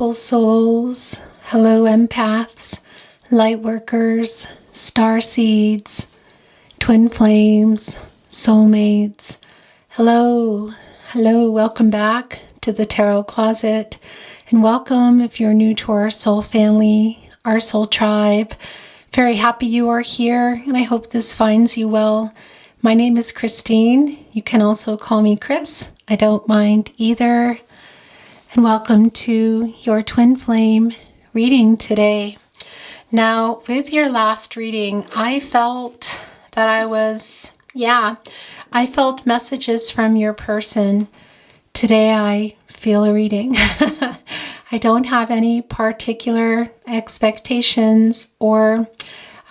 beautiful souls. Hello, empaths, light workers, star seeds, twin flames, soulmates. Hello, hello, welcome back to the Tarot Closet, and welcome if you're new to our soul family, our soul tribe. Very happy you are here, and I hope this finds you well. My name is Christine. You can also call me Chris. I don't mind either. And welcome to your twin flame reading today. Now, with your last reading, I felt that I felt messages from your person. Today I feel a reading. I don't have any particular expectations, or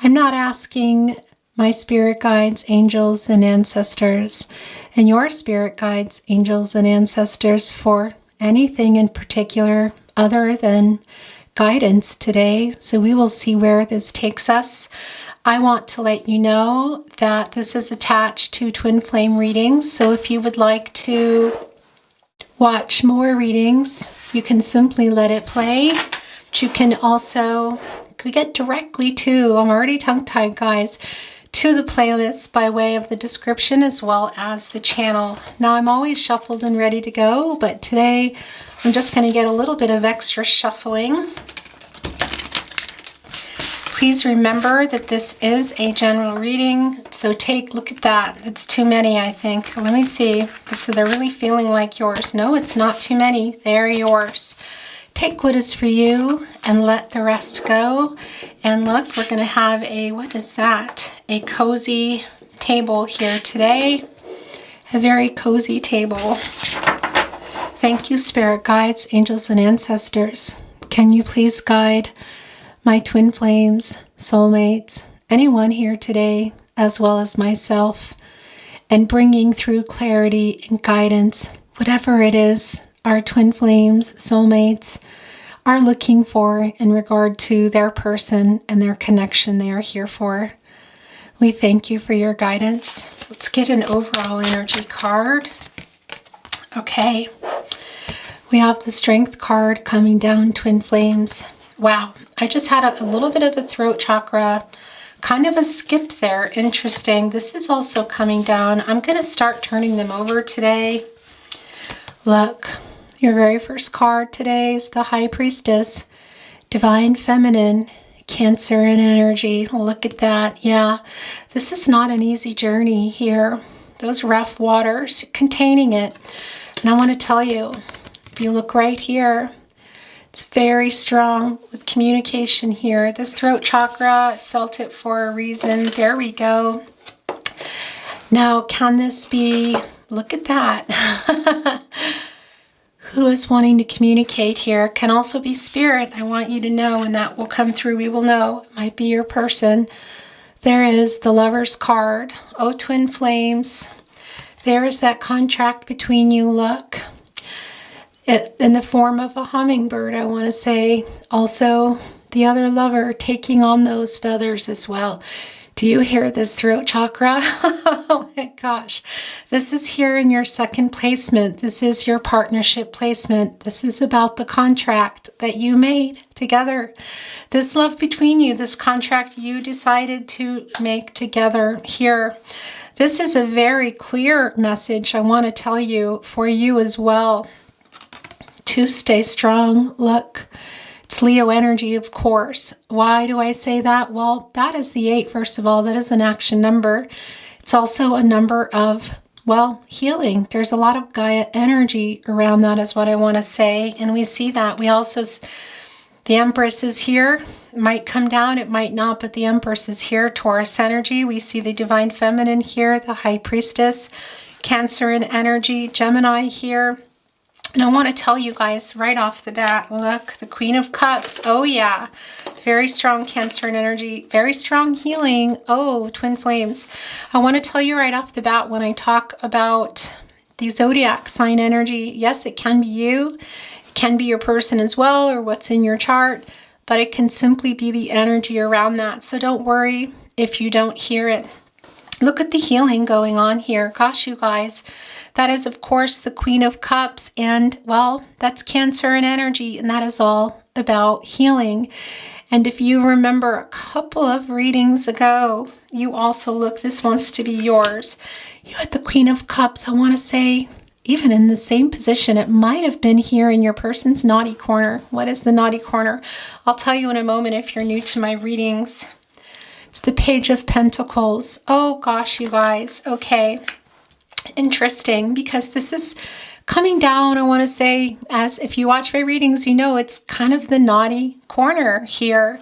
I'm not asking my spirit guides, angels, and ancestors, and your spirit guides, angels, and ancestors for anything in particular other than guidance today. So we will see where this takes us. I want to let you know that this is attached to twin flame readings. So if you would like to watch more readings, you can simply let it play. But you can also get directly to, I'm already tongue-tied, guys, to the playlist by way of the description as well as the channel. Now, I'm always shuffled and ready to go, but today I'm just going to get a little bit of extra shuffling. Please remember that this is a general reading, so look at that. It's too many, I think. Let me see. So they're really feeling like yours. No, it's not too many. They're yours. Take what is for you and let the rest go. And look, we're going to have what is that? A cozy table here today. A very cozy table. Thank you, spirit guides, angels, and ancestors. Can you please guide my twin flames, soulmates, anyone here today, as well as myself, and bringing through clarity and guidance, whatever it is our twin flames, soulmates are looking for in regard to their person and their connection they are here for. We thank you for your guidance. Let's get an overall energy card. Okay. We have the Strength card coming down, twin flames. Wow. I just had a little bit of a throat chakra, kind of a skip there. Interesting. This is also coming down. I'm going to start turning them over today. Look. Your very first card today is the High Priestess, Divine Feminine, Cancer and energy. Look at that. Yeah, this is not an easy journey here. Those rough waters containing it. And I want to tell you, if you look right here, it's very strong with communication here. This throat chakra, I felt it for a reason. There we go. Now, can this be, look at that. Who is wanting to communicate here? Can also be spirit. I want you to know, and that will come through. We will know. It might be your person. There is the Lover's card. Oh, twin flames. There is that contract between you. Look. In the form of a hummingbird, I want to say. Also, the other lover taking on those feathers as well. Do you hear this throat chakra? Oh my gosh. This is here in your second placement. This is your partnership placement. This is about the contract that you made together. This love between you, this contract you decided to make together here. This is a very clear message I want to tell you for you as well. To stay strong. Look. It's Leo energy, of course. Why do I say that? Well, that is the 8, first of all. That is an action number. It's also a number of, healing. There's a lot of Gaia energy around that is what I want to say. And we see that. We also, the Empress is here. It might come down, it might not, but the Empress is here. Taurus energy. We see the Divine Feminine here, the High Priestess, Cancer in energy, Gemini here. And I want to tell you guys right off the bat, look, the Queen of Cups. Oh, yeah. Very strong Cancer and energy. Very strong healing. Oh, twin flames. I want to tell you right off the bat when I talk about the zodiac sign energy, yes, it can be you. It can be your person as well, or what's in your chart. But it can simply be the energy around that. So don't worry if you don't hear it. Look at the healing going on here. Gosh, you guys. That is, of course, the Queen of Cups. And, well, that's Cancer and energy. And that is all about healing. And if you remember a couple of readings ago, you also look, this wants to be yours. You had the Queen of Cups, I want to say, even in the same position. It might have been here in your person's naughty corner. What is the naughty corner? I'll tell you in a moment if you're new to my readings. It's the Page of Pentacles. Oh gosh, you guys. Okay. Interesting, because this is coming down, I want to say, as if you watch my readings, you know it's kind of the naughty corner here.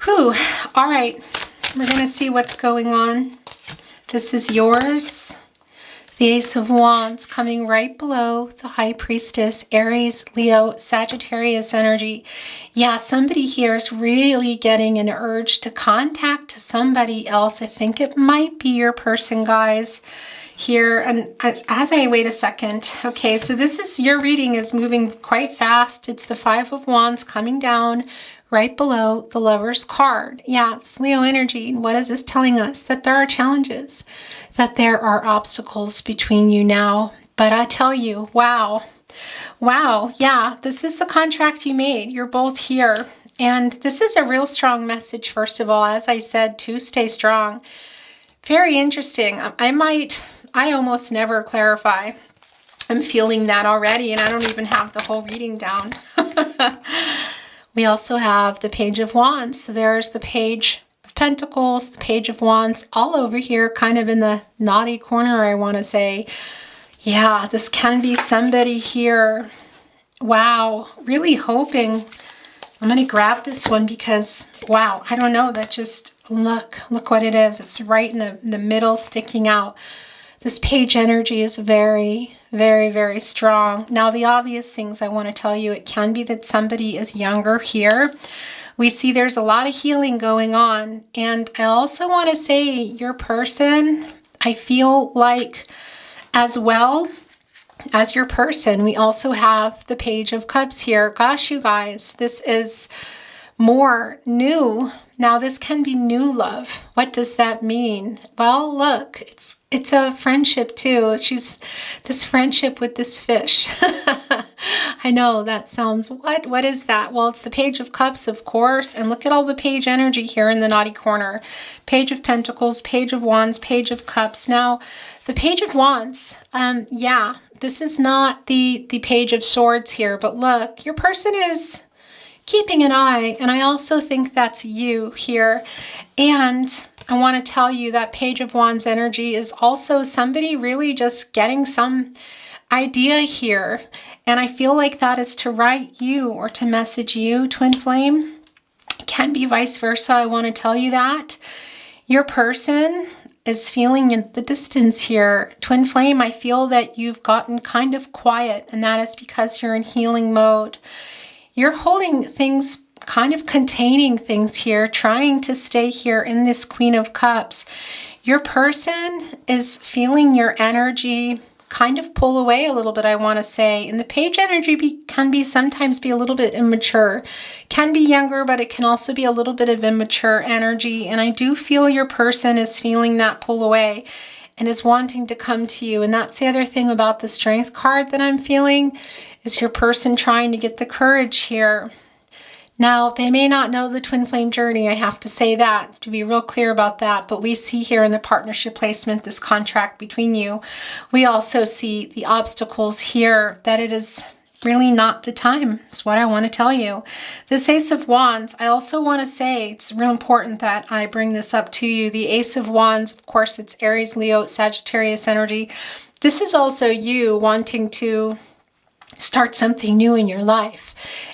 Whew. All right. We're going to see what's going on. This is yours. The Ace of Wands coming right below the High Priestess, Aries, Leo, Sagittarius energy. Yeah, somebody here is really getting an urge to contact somebody else. I think it might be your person, guys, here. And as I wait a second. Okay, so this is, your reading is moving quite fast. It's the Five of Wands coming down right below the Lover's card. Yeah, it's Leo energy. What is this telling us? That there are challenges, that there are obstacles between you now. But I tell you, wow, yeah, this is the contract you made. You're both here. And this is a real strong message, first of all, as I said, to stay strong. Very interesting. I almost never clarify. I'm feeling that already, and I don't even have the whole reading down. We also have the Page of Wands. So there's the Page of Pentacles, the Page of Wands, all over here, kind of in the naughty corner, I want to say. Yeah, this can be somebody here. Wow, really hoping. I'm going to grab this one because, wow, I don't know, that just, look what it is. It's right in the middle, sticking out. This page energy is very, very, very strong. Now, the obvious things I want to tell you, it can be that somebody is younger here. We see there's a lot of healing going on. And I also want to say your person, I feel like, as well as your person, we also have the Page of Cups here. Gosh, you guys, this is more new. Now, this can be new love. What does that mean? Well, look, it's a friendship too. She's this friendship with this fish. I know that sounds, what is that? Well, it's the Page of Cups, of course. And look at all the page energy here in the naughty corner. Page of Pentacles, Page of Wands, Page of Cups. Now, the Page of Wands, yeah, this is not the Page of Swords here, but look, your person is keeping an eye, and I also think that's you here. And I want to tell you that Page of Wands energy is also somebody really just getting some idea here. And I feel like that is to write you or to message you, twin flame. It can be vice versa. I want to tell you that. Your person is feeling the distance here. Twin flame, I feel that you've gotten kind of quiet, and that is because you're in healing mode. You're holding things, kind of containing things here, trying to stay here in this Queen of Cups. Your person is feeling your energy kind of pull away a little bit, I want to say. And the page energy can sometimes be a little bit immature. Can be younger, but it can also be a little bit of immature energy. And I do feel your person is feeling that pull away and is wanting to come to you. And that's the other thing about the Strength card that I'm feeling, is your person trying to get the courage here. Now, they may not know the twin flame journey, I have to say that, to be real clear about that, but we see here in the partnership placement, this contract between you. We also see the obstacles here, that it is really not the time, is what I want to tell you. This Ace of Wands, I also want to say, it's real important that I bring this up to you. The Ace of Wands, of course, it's Aries, Leo, Sagittarius energy. This is also you wanting to start something new in your life.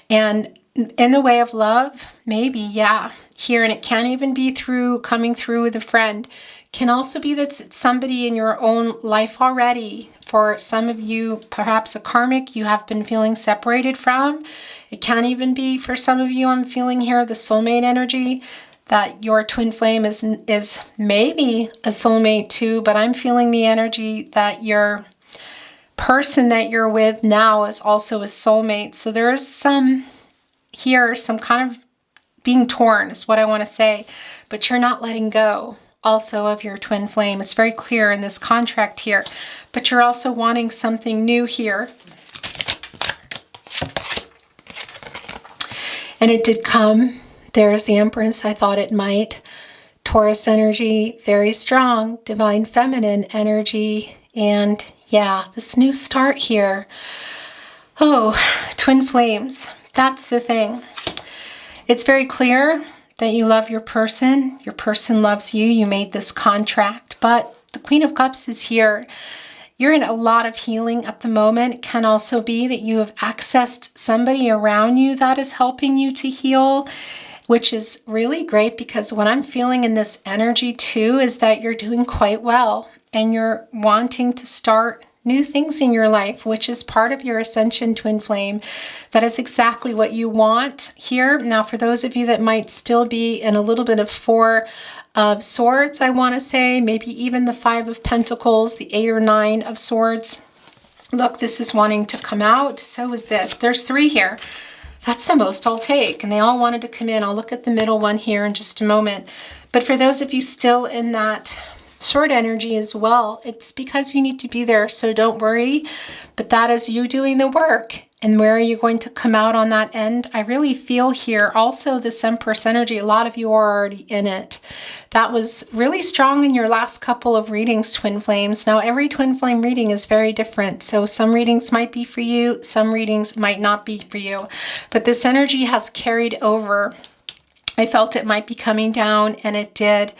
And in the way of love, maybe, yeah, here. And it can even be through coming through with a friend. Can also be that it's somebody in your own life already. For some of you, perhaps a karmic you have been feeling separated from. It can even be, for some of you, I'm feeling here the soulmate energy, that your twin flame is maybe a soulmate too, but I'm feeling the energy that your person that you're with now is also a soulmate. So there is some kind of being torn, is what I want to say, but you're not letting go. also of your twin flame. It's very clear in this contract here, but you're also wanting something new here. And it did come. There's the Empress. I thought it might. Taurus energy, very strong, divine feminine energy. And yeah, this new start here. Oh, twin flames. That's the thing. It's very clear that you love your person loves you, you made this contract, but the Queen of Cups is here. You're in a lot of healing at the moment. It can also be that you have accessed somebody around you that is helping you to heal, which is really great, because what I'm feeling in this energy too is that you're doing quite well and you're wanting to start new things in your life, which is part of your ascension, twin flame. That is exactly what you want here. Now, for those of you that might still be in a little bit of Four of Swords, I want to say, maybe even the Five of Pentacles, the 8 or 9 of Swords. Look, this is wanting to come out. So is this. There's 3 here. That's the most I'll take. And they all wanted to come in. I'll look at the middle one here in just a moment. But for those of you still in that Sword energy as well, it's because you need to be there, so don't worry. But that is you doing the work. And where are you going to come out on that end? I really feel here also this Empress energy, a lot of you are already in it. That was really strong in your last couple of readings, twin flames. Now, every twin flame reading is very different. So some readings might be for you, some readings might not be for you. But this energy has carried over. I felt it might be coming down, and it did.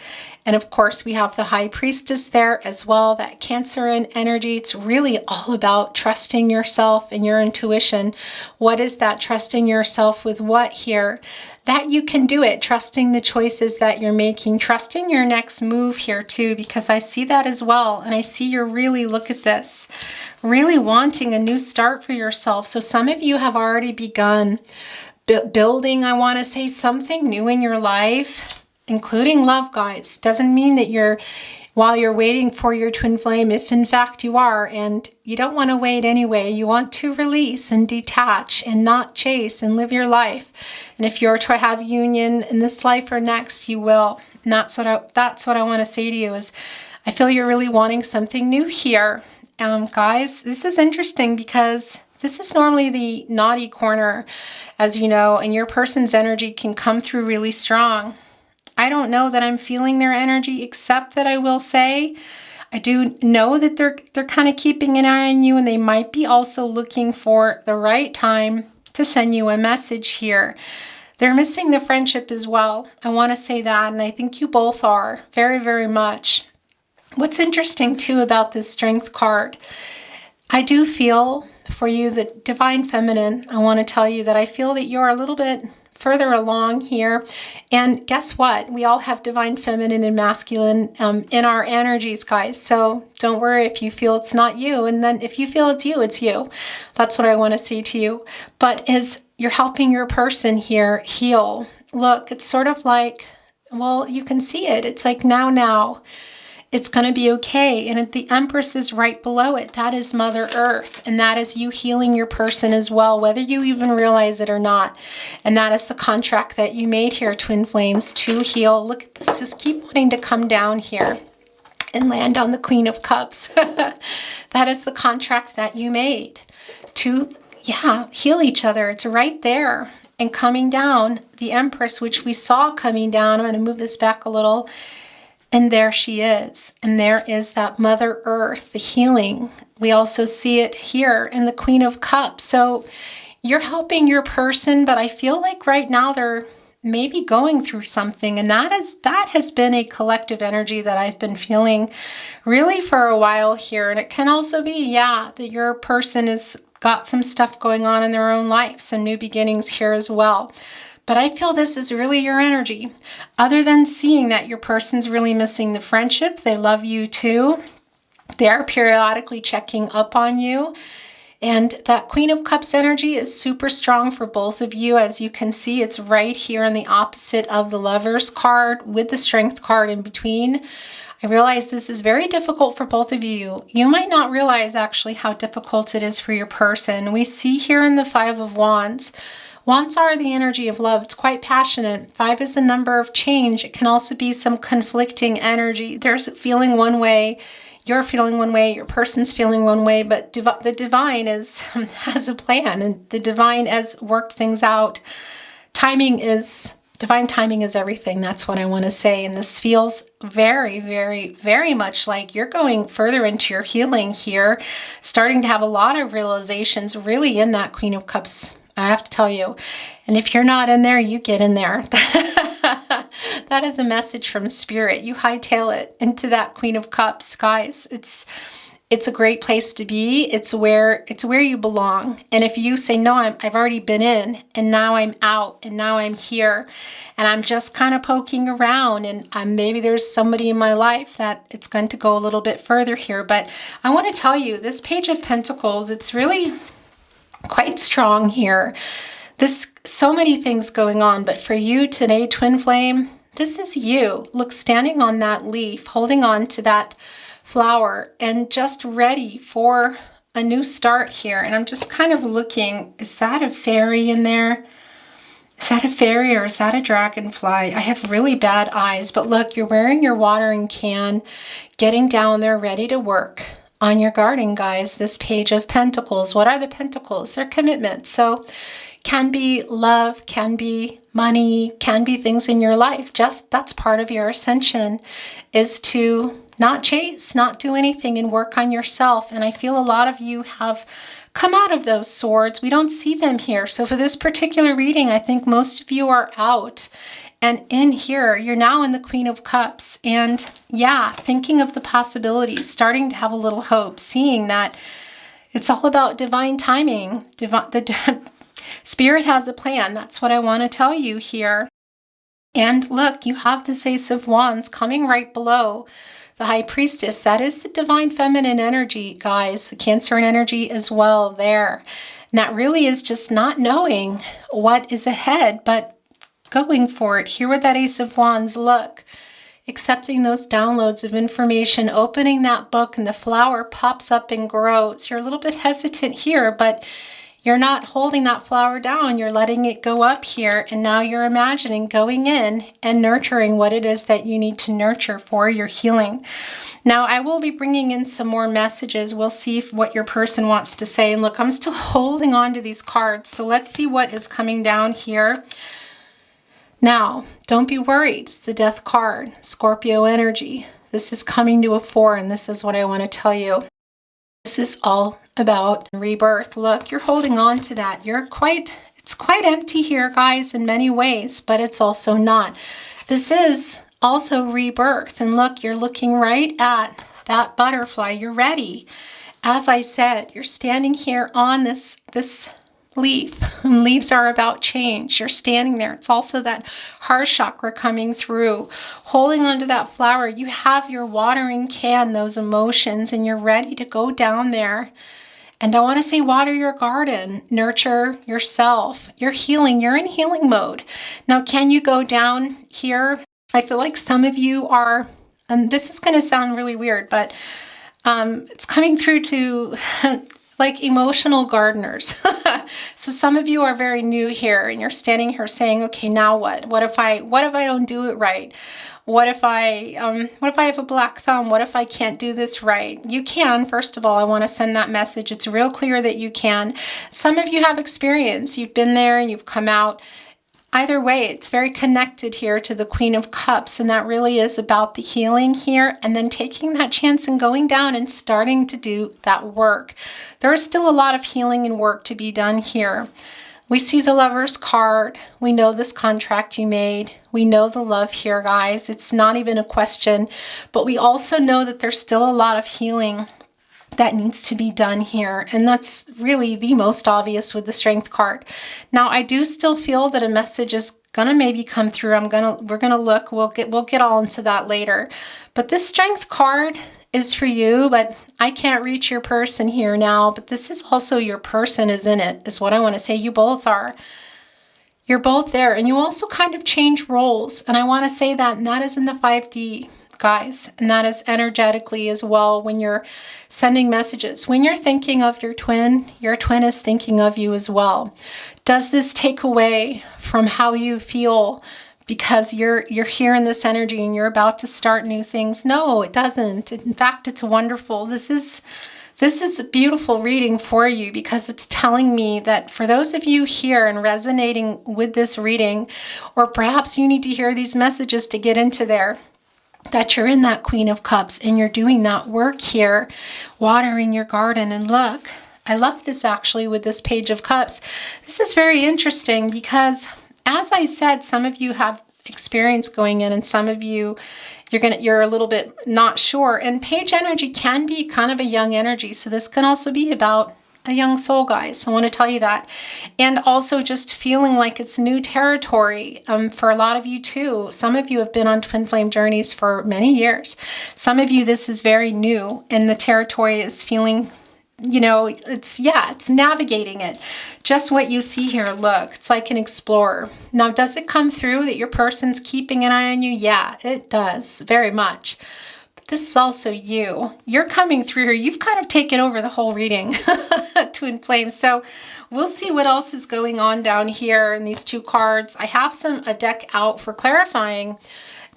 And of course, we have the High Priestess there as well, that Cancerian energy. It's really all about trusting yourself and your intuition. What is that? Trusting yourself with what here? That you can do it. Trusting the choices that you're making. Trusting your next move here too, because I see that as well. And I see you're really, look at this, really wanting a new start for yourself. So some of you have already begun building, I want to say, something new in your life, including love, guys. Doesn't mean that while you're waiting for your twin flame, if in fact you are, and you don't want to wait anyway, you want to release and detach and not chase and live your life. And if you're to have union in this life or next, you will. And that's what I want to say to you is, I feel you're really wanting something new here. Guys, this is interesting because this is normally the naughty corner, as you know, and your person's energy can come through really strong. I don't know that I'm feeling their energy, except that I will say I do know that they're kind of keeping an eye on you, and they might be also looking for the right time to send you a message here. They're missing the friendship as well. I want to say that, and I think you both are very, very much. What's interesting too about this Strength card, I do feel for you, the Divine Feminine, I want to tell you that I feel that you're a little bit further along here. And guess what? We all have Divine Feminine and Masculine in our energies, guys. So don't worry if you feel it's not you. And then if you feel it's you, it's you. That's what I want to say to you. But as you're helping your person here heal, look, it's sort of like, well, you can see it. It's like now. It's going to be okay. And the Empress is right below it. That is Mother Earth. And that is you healing your person as well, whether you even realize it or not. And that is the contract that you made here, twin flames, to heal. Look at this. Just keep wanting to come down here and land on the Queen of Cups. That is the contract that you made to, heal each other. It's right there. And coming down, the Empress, which we saw coming down. I'm going to move this back a little. And there she is. And there is that Mother Earth, the healing. We also see it here in the Queen of Cups. So you're helping your person, but I feel like right now they're maybe going through something. And that has been a collective energy that I've been feeling really for a while here. And it can also be, that your person has got some stuff going on in their own life, some new beginnings here as well. But I feel this is really your energy. Other than seeing that your person's really missing the friendship, they love you too. They are periodically checking up on you. And that Queen of Cups energy is super strong for both of you. As you can see, it's right here on the opposite of the Lovers card with the Strength card in between. I realize this is very difficult for both of you. You might not realize actually how difficult it is for your person. We see here in the Five of Wands, Wands are the energy of love. It's quite passionate. 5 is a number of change. It can also be some conflicting energy. There's feeling one way, you're feeling one way, your person's feeling one way, but the divine has a plan, and the divine has worked things out. Divine timing is everything. That's what I want to say. And this feels very, very, very much like you're going further into your healing here, starting to have a lot of realizations really in that Queen of Cups, I have to tell you. And if you're not in there, you get in there. That is a message from Spirit. You hightail it into that Queen of Cups, guys. It's a great place to be. It's where you belong. And if you say, no, I've already been in, and now I'm out, and now I'm here, and I'm just kind of poking around, and maybe there's somebody in my life that it's going to go a little bit further here. But I want to tell you, this Page of Pentacles, it's really quite strong here. So many things going on, but for you today, Twin Flame, this is you. Look, standing on that leaf, holding on to that flower, and just ready for a new start here. And I'm just kind of looking, is that a fairy in there? Is that a fairy or is that a dragonfly? I have really bad eyes, but look, you're wearing your watering can, getting down there, ready to work on your garden, guys. This Page of Pentacles. What are the pentacles? They're commitments. So can be love, can be money, can be things in your life. Just that's part of your ascension, is to not chase, not do anything, and work on yourself. And I feel a lot of you have come out of those swords. We don't see them here. So for this particular reading, I think most of you are out. And in here, you're now in the Queen of Cups. And yeah, thinking of the possibilities, starting to have a little hope, seeing that it's all about divine timing. Spirit has a plan. That's what I want to tell you here. And look, you have this Ace of Wands coming right below the High Priestess. That is the divine feminine energy, guys. The Cancer energy as well there. And that really is just not knowing what is ahead, but going for it. Here with that Ace of Wands, look. Accepting those downloads of information, opening that book, and the flower pops up and grows. You're a little bit hesitant here, but you're not holding that flower down. You're letting it go up here. And now you're imagining going in and nurturing what it is that you need to nurture for your healing. Now, I will be bringing in some more messages. We'll see what your person wants to say. And look, I'm still holding on to these cards. So let's see what is coming down here. Now, don't be worried. It's the Death card, Scorpio energy. This is coming to a 4, and this is what I want to tell you. This is all about rebirth. Look, you're holding on to that. It's quite empty here, guys, in many ways, but it's also not. This is also rebirth. And look, you're looking right at that butterfly. You're ready. As I said, you're standing here on this leaf. And leaves are about change. You're standing there. It's also that heart chakra coming through, holding onto that flower. You have your watering can, those emotions, and you're ready to go down there. And I want to say, water your garden, nurture yourself. You're healing. You're in healing mode. Now, can you go down here? I feel like some of you are, and this is going to sound really weird, but it's coming through to like emotional gardeners. So some of you are very new here, and you're standing here saying, okay, now what? What if I don't do it right? What if I have a black thumb? What if I can't do this right? You can. First of all, I want to send that message. It's real clear that you can. Some of you have experience. You've been there and you've come out. Either way, it's very connected here to the Queen of Cups, and that really is about the healing here, and then taking that chance and going down and starting to do that work. There is still a lot of healing and work to be done here. We see the Lover's card. We know this contract you made. We know the love here, guys. It's not even a question, but we also know that there's still a lot of healing that needs to be done here. And that's really the most obvious with the Strength card. Now, I do still feel that a message is gonna maybe come through. We're gonna look. We'll get all into that later. But this Strength card is for you, but I can't reach your person here now. But this is also your person is in it, is what I want to say. You both are. You're both there. And you also kind of change roles. And I want to say that, and that is in the 5D. guys, and that is energetically as well when you're sending messages. When you're thinking of your twin is thinking of you as well. Does this take away from how you feel because you're here in this energy and you're about to start new things? No, it doesn't. In fact, it's wonderful. This is a beautiful reading for you because it's telling me that for those of you here and resonating with this reading, or perhaps you need to hear these messages to get into there, that you're in that Queen of Cups and you're doing that work here, watering your garden. And look, I love this actually with this Page of Cups. This is very interesting because, as I said, some of you have experience going in and some of you, you're a little bit not sure. And Page energy can be kind of a young energy. So this can also be about a young soul, guys. I want to tell you that. And also just feeling like it's new territory for a lot of you too. Some of you have been on twin flame journeys for many years. Some of you, this is very new and the territory is feeling, you know, it's navigating it. Just what you see here, look, it's like an explorer. Now, does it come through that your person's keeping an eye on you? Yeah, it does, very much. This is also you. You're coming through here. You've kind of taken over the whole reading, Twin Flame. So we'll see what else is going on down here in these two cards. I have a deck out for clarifying,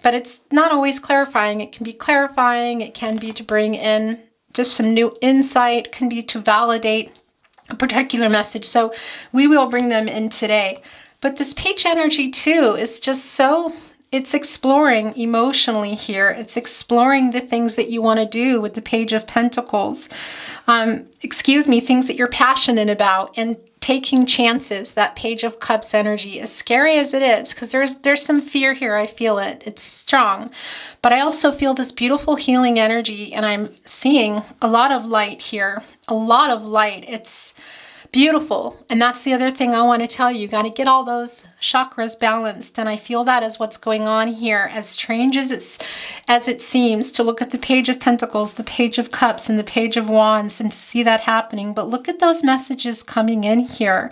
but it's not always clarifying. It can be clarifying. It can be to bring in just some new insight. It can be to validate a particular message. So we will bring them in today. But this Page energy too is just so... it's exploring emotionally here. It's exploring the things that you want to do with the Page of Pentacles. Things that you're passionate about and taking chances. That Page of Cups energy, as scary as it is, because there's some fear here. I feel it. It's strong. But I also feel this beautiful healing energy, and I'm seeing a lot of light here. A lot of light. It's beautiful. And that's the other thing I want to tell you. You got to get all those chakras balanced. And I feel that is what's going on here. As strange as it seems to look at the Page of Pentacles, the Page of Cups, and the Page of Wands, and to see that happening. But look at those messages coming in here.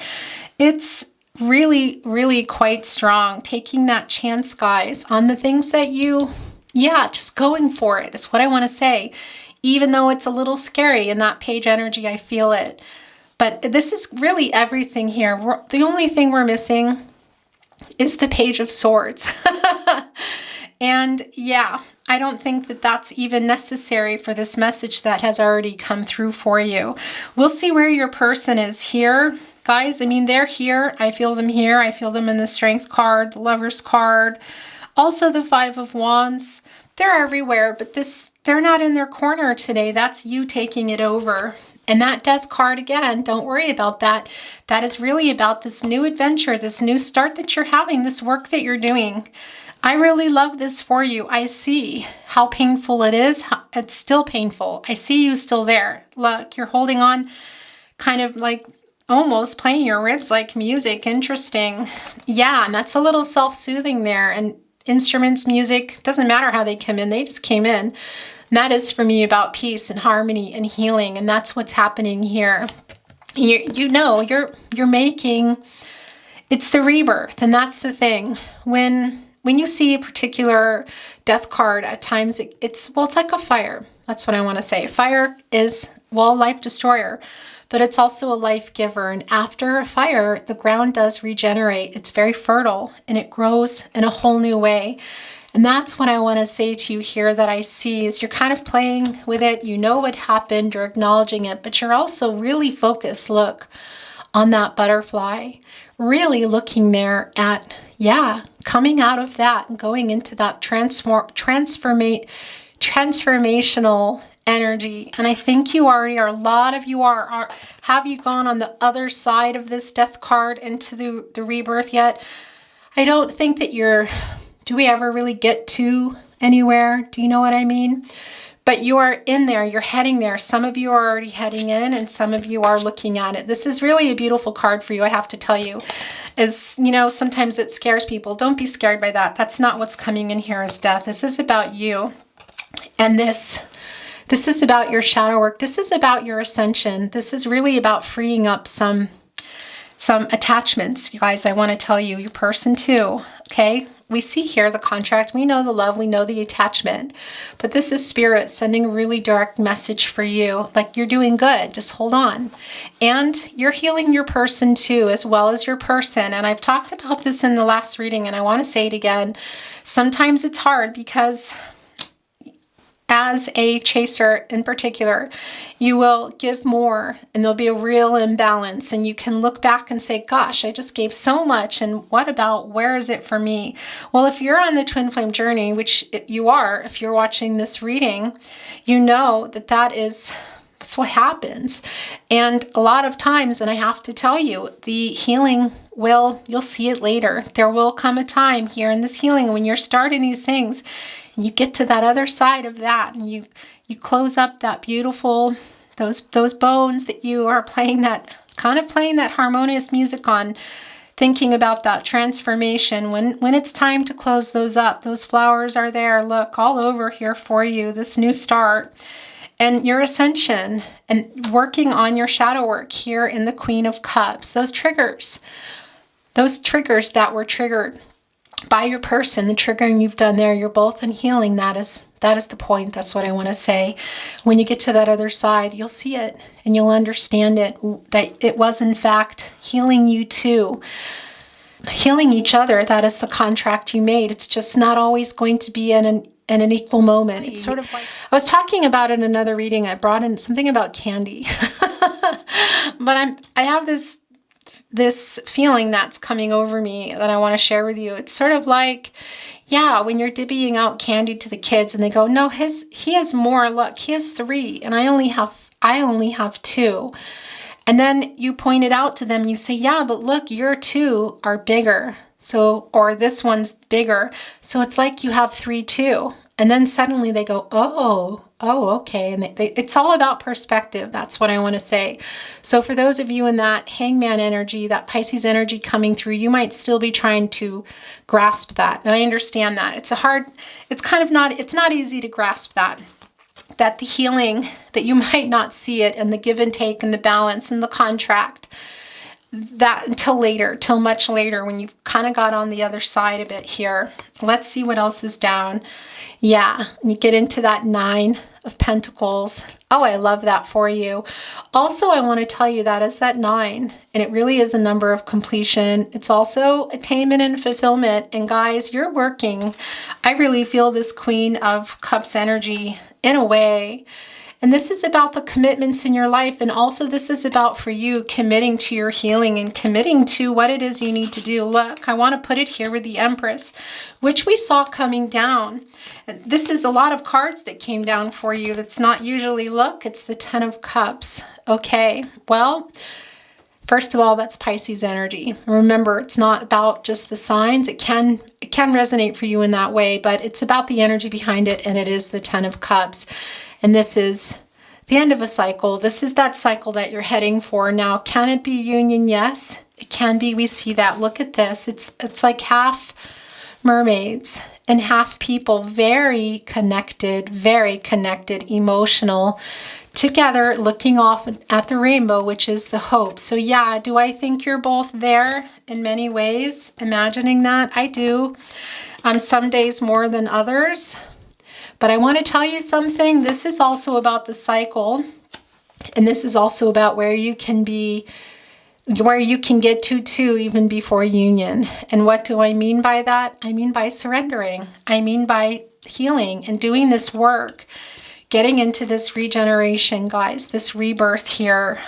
It's really, really quite strong. Taking that chance, guys, on the things that just going for it is what I want to say. Even though it's a little scary in that Page energy, I feel it. But this is really everything here. The only thing we're missing is the Page of Swords. And yeah, I don't think that that's even necessary for this message that has already come through for you. We'll see where your person is here. Guys, I mean, they're here. I feel them here. I feel them in the Strength card, the Lover's card. Also the Five of Wands. They're everywhere, but they're not in their corner today. That's you taking it over. And that Death card, again, don't worry about that. That is really about this new adventure, this new start that you're having, this work that you're doing. I really love this for you. I see how painful it is. It's still painful. I see you still there. Look, you're holding on, kind of like almost playing your ribs like music. Interesting. Yeah, and that's a little self-soothing there. And instruments, music, doesn't matter how they come in. They just came in. And that is for me about peace and harmony and healing. And that's what's happening here. You're making, it's the rebirth. And that's the thing. When you see a particular death card, at times it's like a fire. That's what I want to say. Fire is, life destroyer, but it's also a life giver. And after a fire, the ground does regenerate. It's very fertile and it grows in a whole new way. And that's what I want to say to you here that I see is you're kind of playing with it. You know what happened. You're acknowledging it, but you're also really focused, look, on that butterfly. Really looking there at, coming out of that and going into that transformational energy. And I think you already are. A lot of you are. Have you gone on the other side of this Death card into the rebirth yet? I don't think that do we ever really get to anywhere? Do you know what I mean? But you are in there, you're heading there. Some of you are already heading in and some of you are looking at it. This is really a beautiful card for you, I have to tell you. Sometimes it scares people. Don't be scared by that. That's not what's coming in here as death. This is about you. And this is about your shadow work. This is about your ascension. This is really about freeing up some attachments. You guys, I want to tell you, your person too, okay? we see here the contract, we know the love, we know the attachment, but this is Spirit sending a really direct message for you, like you're doing good, just hold on. And you're healing your person too, as well as your person. And I've talked about this in the last reading, and I want to say it again. Sometimes it's hard because as a chaser in particular, you will give more and there'll be a real imbalance, and you can look back and say, gosh, I just gave so much, and what about, where is it for me? Well, if you're on the twin flame journey, which you are, if you're watching this reading, you know that that's what happens. And a lot of times, and I have to tell you, the healing you'll see it later. There will come a time here in this healing when you're starting these things, and you get to that other side of that, and you close up that beautiful, those bones that you are playing that harmonious music on, thinking about that transformation. When it's time to close those up, those flowers are there, look, all over here for you, this new start. And your ascension and working on your shadow work here in the Queen of Cups, those triggers that were triggered by your person, the triggering you've done there, you're both in healing. That is the point. That's what I want to say. When you get to that other side, you'll see it and you'll understand it, that it was in fact healing you too. Healing each other, that is the contract you made. It's just not always going to be in an equal moment. It's sort of like, I was talking about in another reading, I brought in something about candy. But I have this feeling that's coming over me that I want to share with you. It's sort of like, yeah, when you're divvying out candy to the kids and they go, no, he has more, look, he has 3 and I only have 2. And then you point it out to them, you say, yeah, but look, your 2 are bigger. So, or this one's bigger. So it's like you have 3 too. And then suddenly they go, oh, okay. And it's all about perspective. That's what I want to say. So for those of you in that hangman energy, that Pisces energy coming through, you might still be trying to grasp that. And I understand that. It's not easy to grasp that the healing, that you might not see it, and the give and take and the balance and the contract, that until much later when you've kind of got on the other side of it here. Let's see what else is down. Yeah, you get into that 9 of Pentacles. Oh, I love that for you. Also, I want to tell you that is that 9, and it really is a number of completion. It's also attainment and fulfillment. And guys, you're working. I really feel this Queen of Cups energy in a way. And this is about the commitments in your life. And also this is about, for you, committing to your healing and committing to what it is you need to do. Look, I want to put it here with the Empress, which we saw coming down. This is a lot of cards that came down for you. That's not usually, look, it's the 10 of Cups. Okay, well, first of all, that's Pisces energy. Remember, it's not about just the signs. It can resonate for you in that way, but it's about the energy behind it, and it is the 10 of Cups. And this is the end of a cycle. This is that cycle that you're heading for. Now, can it be union? Yes, it can be. We see that. Look at this. It's like half mermaids and half people, very connected, emotional, together, looking off at the rainbow, which is the hope. So yeah, do I think you're both there in many ways? Imagining that? I do. Some days more than others. But I want to tell you something. This is also about the cycle. And this is also about where you can get to even before union. And what do I mean by that? I mean by surrendering. I mean by healing and doing this work, getting into this regeneration, guys, this rebirth here,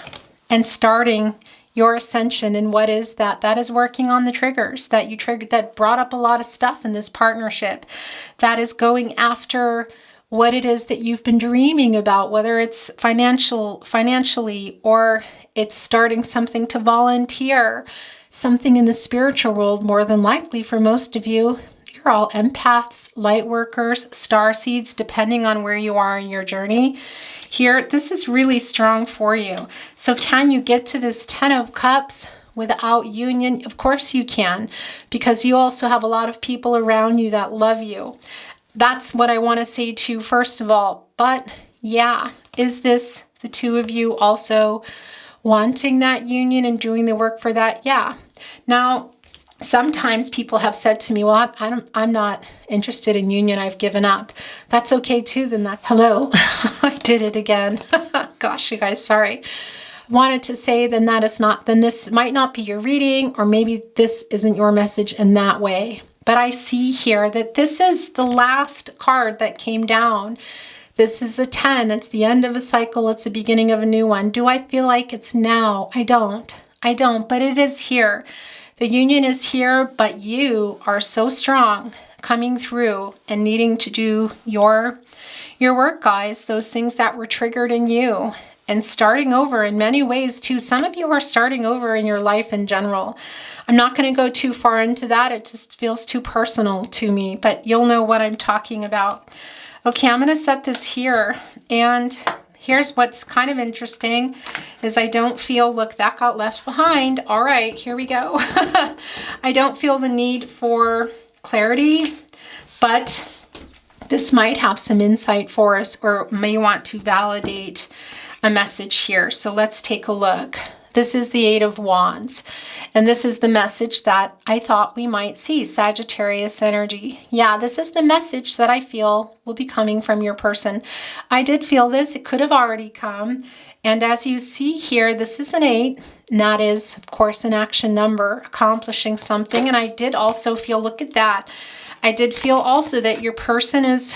and starting your ascension. And what is that? That is working on the triggers that you triggered, that brought up a lot of stuff in this partnership. That is going after what it is that you've been dreaming about, whether it's financially, or it's starting something to volunteer, something in the spiritual world. More than likely for most of you, you're all empaths, light workers, star seeds, depending on where you are in your journey. Here, this is really strong for you. So can you get to this 10 of Cups without union? Of course you can, because you also have a lot of people around you that love you. That's what I want to say to you first of all. But yeah, is this the 2 of you also wanting that union and doing the work for that? Yeah. Now, Sometimes people have said to me, well, I'm not interested in union. I've given up. That's okay too. Then that's, hello, I did it again. Gosh, you guys, sorry. Wanted to say then that is not, then this might not be your reading, or maybe this isn't your message in that way. But I see here that this is the last card that came down. This is a 10. It's the end of a cycle. It's the beginning of a new one. Do I feel like it's now? I don't, but it is here. The union is here, but you are so strong coming through and needing to do your work, guys, those things that were triggered in you, and starting over in many ways too. Some of you are starting over in your life in general. I'm not going to go too far into that. It just feels too personal to me, but you'll know what I'm talking about. Okay, I'm going to set this here, and here's what's kind of interesting is I don't feel, look, that got left behind. All right, here we go. I don't feel the need for clarity, but this might have some insight for us, or may want to validate a message here. So let's take a look. This is the Eight of Wands, and this is the message that I thought we might see, Sagittarius energy. Yeah, this is the message that I feel will be coming from your person. I did feel this. It could have already come. And as you see here, this is an 8, and that is, of course, an action number, accomplishing something. And I did also feel, look at that. I did feel also that your person is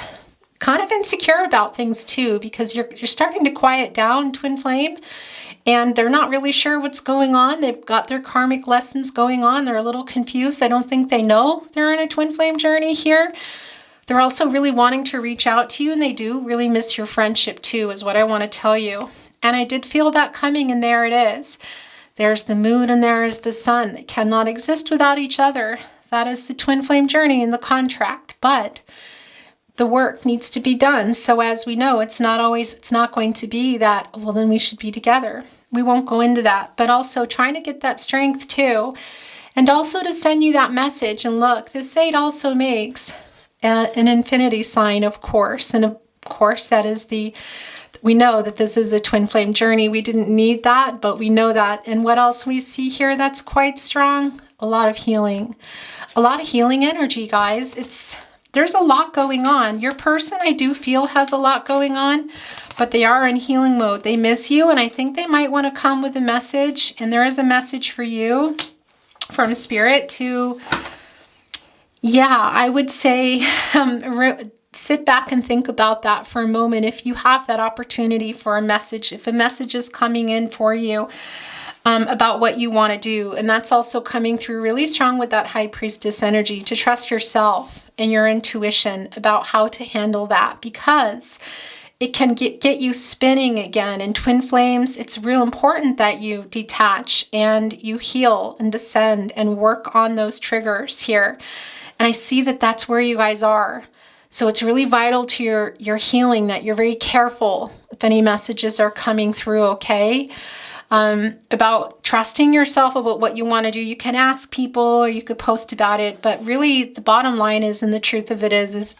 kind of insecure about things too, because you're starting to quiet down, twin flame. And they're not really sure what's going on. They've got their karmic lessons going on. They're a little confused. I don't think they know they're in a twin flame journey here. They're also really wanting to reach out to you, and they do really miss your friendship too, is what I want to tell you. And I did feel that coming, and there it is. There's the moon and there is the sun. They cannot exist without each other. That is the twin flame journey in the contract. But the work needs to be done. So as we know, it's not going to be that, well, then we should be together. We won't go into that, but also trying to get that strength too. And also to send you that message. And look, this 8 also makes an infinity sign, of course. And of course, that is we know that this is a twin flame journey. We didn't need that, but we know that. And what else we see here that's quite strong? A lot of healing. A lot of healing energy, guys. There's a lot going on. Your person, I do feel, has a lot going on, but they are in healing mode. They miss you, and I think they might want to come with a message. And there is a message for you from Spirit to, yeah, I would say sit back and think about that for a moment. If you have that opportunity for a message, if a message is coming in for you, about what you want to do. And that's also coming through really strong with that High Priestess energy, to trust yourself and your intuition about how to handle that, because it can get you spinning again. In twin flames, it's real important that you detach and you heal and descend and work on those triggers here. And I see that that's where you guys are. So it's really vital to your healing that you're very careful if any messages are coming through, okay? About trusting yourself about what you want to do. You can ask people, or you could post about it, but really the bottom line is, and the truth of it is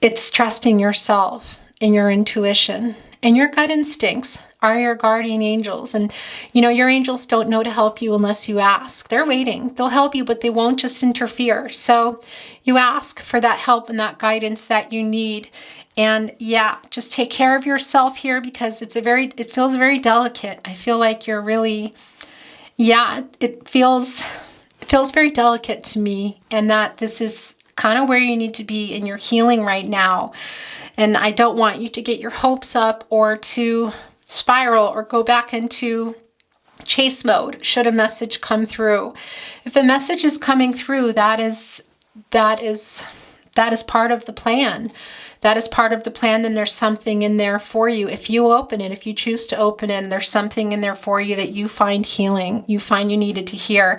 it's trusting yourself and your intuition, and your gut instincts are your guardian angels. And you know, your angels don't know to help you unless you ask. They're waiting. They'll help you, but they won't just interfere. So you ask for that help and that guidance that you need. And yeah, just take care of yourself here, because it feels very delicate. I feel like you're really, yeah, it feels very delicate to me, and that this is kind of where you need to be in your healing right now. And I don't want you to get your hopes up or to spiral or go back into chase mode should a message come through. If a message is coming through, that is part of the plan. That is part of the plan, then there's something in there for you. If you open it, if you choose to open it, and there's something in there for you that you find healing, you find you needed to hear.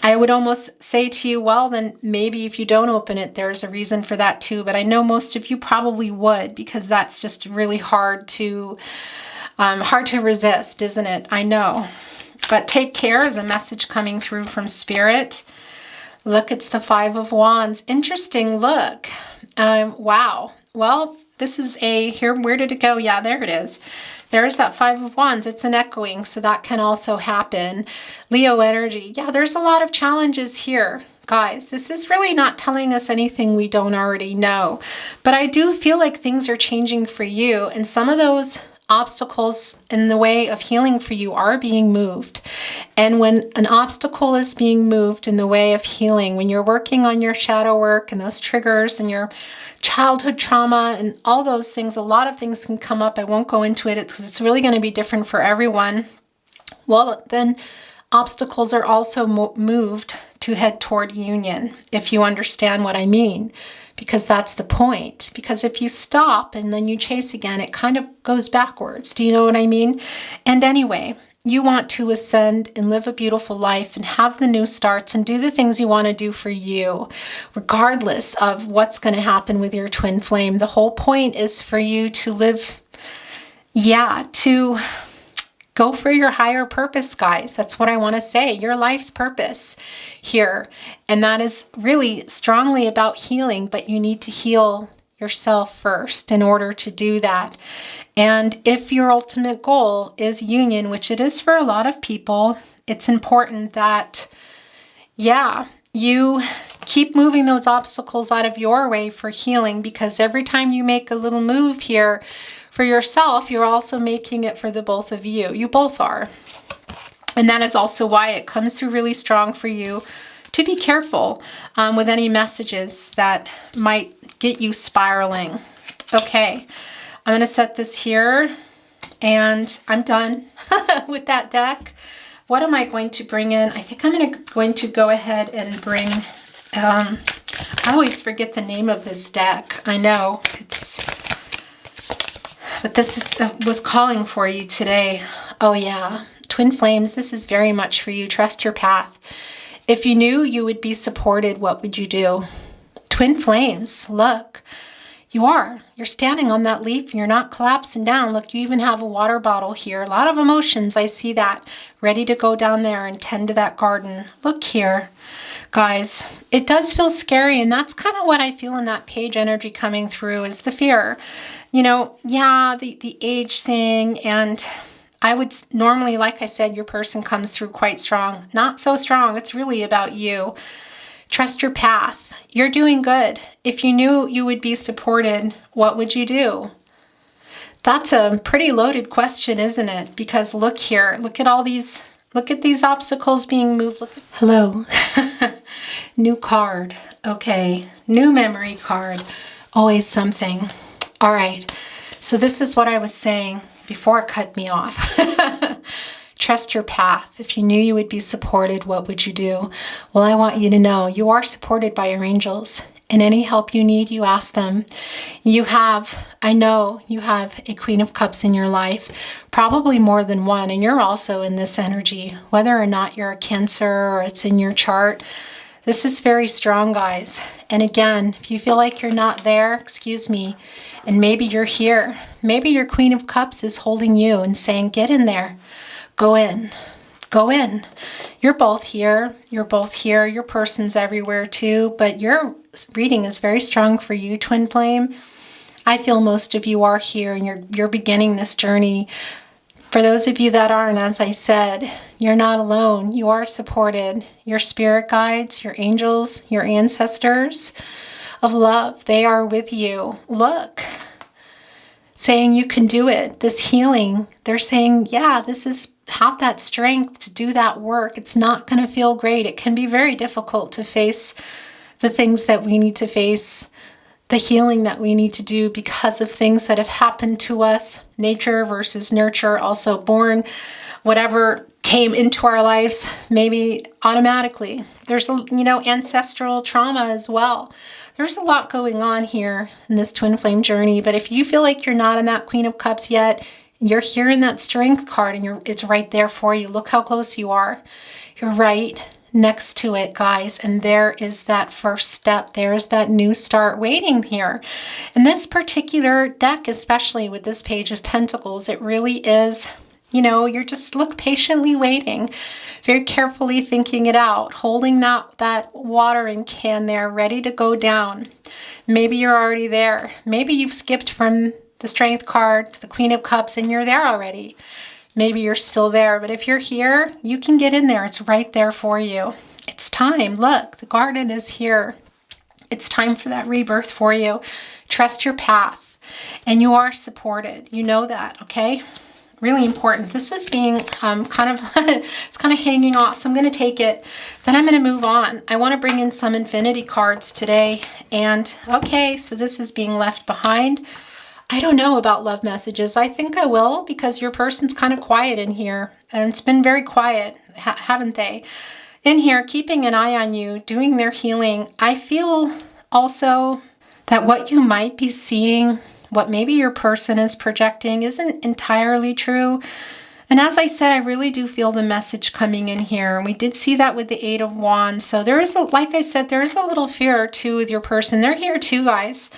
I would almost say to you, well, then maybe if you don't open it, there's a reason for that too. But I know most of you probably would, because that's just really hard to resist, isn't it? I know. But take care is a message coming through from Spirit. Look, it's the 5 of Wands. Interesting look. Wow. Well, this is here, where did it go? Yeah, there it is. There's that Five of Wands. It's an echoing, so that can also happen. Leo energy. Yeah, there's a lot of challenges here. Guys, this is really not telling us anything we don't already know. But I do feel like things are changing for you, and some of those obstacles in the way of healing for you are being moved. And when an obstacle is being moved in the way of healing, when you're working on your shadow work and those triggers and your childhood trauma and all those things, a lot of things can come up. I won't go into it because it's really going to be different for everyone. Well, then obstacles are also moved to head toward union, if you understand what I mean, because that's the point. Because if you stop and then you chase again, it kind of goes backwards. Do you know what I mean? And anyway, you want to ascend and live a beautiful life and have the new starts and do the things you want to do for you, regardless of what's going to happen with your twin flame. The whole point is for you to live, to go for your higher purpose, guys. That's what I want to say. Your life's purpose here. And that is really strongly about healing, but you need to heal yourself first in order to do that. And if your ultimate goal is union, which it is for a lot of people, it's important that, you keep moving those obstacles out of your way for healing, because every time you make a little move here for yourself, you're also making it for the both of you. You both are. And that is also why it comes through really strong for you to be careful with any messages that might get you spiraling. Okay, I'm going to set this here and I'm done with that deck. What am I going to bring in? I think I'm going to go ahead and bring, I always forget the name of this deck. I know, but this was calling for you today. Oh yeah, Twin Flames, this is very much for you. Trust your path. If you knew you would be supported, what would you do? Twin Flames, look, you're standing on that leaf and you're not collapsing down. Look, you even have a water bottle here. A lot of emotions, I see that. Ready to go down there and tend to that garden. Look here, guys. It does feel scary, and that's kind of what I feel in that page energy coming through is the fear. The age thing, and I would normally, like I said, your person comes through quite strong. Not so strong. It's really about you. Trust your path. You're doing good. If you knew you would be supported, what would you do? That's a pretty loaded question, isn't it? Because look here, look at these obstacles being moved. Hello. New card. Okay. New memory card. Always something. All right. So this is what I was saying before it cut me off. Trust your path. If you knew you would be supported, what would you do? Well, I want you to know you are supported by your angels. And any help you need, you ask them. I know you have a Queen of Cups in your life, probably more than one, and you're also in this energy, whether or not you're a Cancer or it's in your chart. This is very strong, guys. And again, if you feel like you're not there, excuse me, and maybe you're here. Maybe your Queen of Cups is holding you and saying, get in there. Go in. Go in. You're both here. You're both here. Your person's everywhere too, but your reading is very strong for you, Twin Flame. I feel most of you are here and you're beginning this journey. For those of you that aren't, as I said, you're not alone. You are supported. Your spirit guides, your angels, your ancestors of love, they are with you. Look, saying you can do it. This healing, they're saying, have that strength to do that work. It's not going to feel great. It can be very difficult to face the things that we need to face, the healing that we need to do because of things that have happened to us, nature versus nurture, also born, whatever came into our lives, maybe automatically. There's, ancestral trauma as well. There's a lot going on here in this Twin Flame journey, but if you feel like you're not in that Queen of Cups yet, you're here in that Strength card and it's right there for you. Look how close you are. You're right next to it, guys. And there is that first step. There's that new start waiting here. In this particular deck, especially with this Page of Pentacles, it really is, you're just patiently waiting, very carefully thinking it out, holding that watering can there ready to go down. Maybe you're already there. Maybe you've skipped from the Strength card, to the Queen of Cups, and you're there already. Maybe you're still there, but if you're here, you can get in there. It's right there for you. It's time. Look, the garden is here. It's time for that rebirth for you. Trust your path, and you are supported. You know that, okay? Really important. This was being it's kind of hanging off, so I'm going to take it. Then I'm going to move on. I want to bring in some infinity cards today. And okay, so this is being left behind. I don't know about love messages. I think I will, because your person's kind of quiet in here. And it's been very quiet, haven't they? In here, keeping an eye on you, doing their healing. I feel also that what you might be seeing, what maybe your person is projecting, isn't entirely true. And as I said, I really do feel the message coming in here. And we did see that with the Eight of Wands. So there is, like I said, there is a little fear too with your person. They're here too, guys.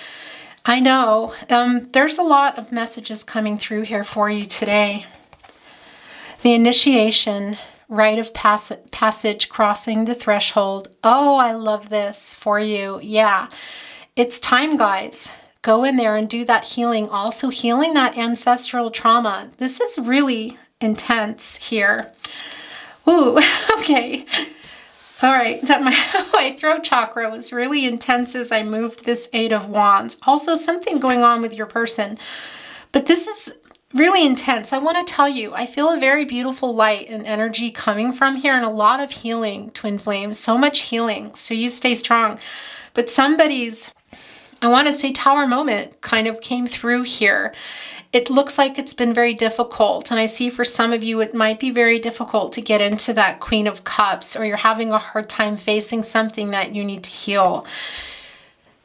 I know. There's a lot of messages coming through here for you today. The initiation, rite of passage, crossing the threshold. Oh, I love this for you. Yeah, it's time, guys. Go in there and do that healing. Also healing that ancestral trauma. This is really intense here. Ooh, okay. All right, my throat chakra was really intense as I moved this Eight of Wands. Also something going on with your person. But this is really intense. I want to tell you, I feel a very beautiful light and energy coming from here, and a lot of healing, Twin Flames. So much healing. So you stay strong. But somebody's, I want to say, Tower moment kind of came through here. It looks like it's been very difficult. And I see for some of you, it might be very difficult to get into that Queen of Cups, or you're having a hard time facing something that you need to heal.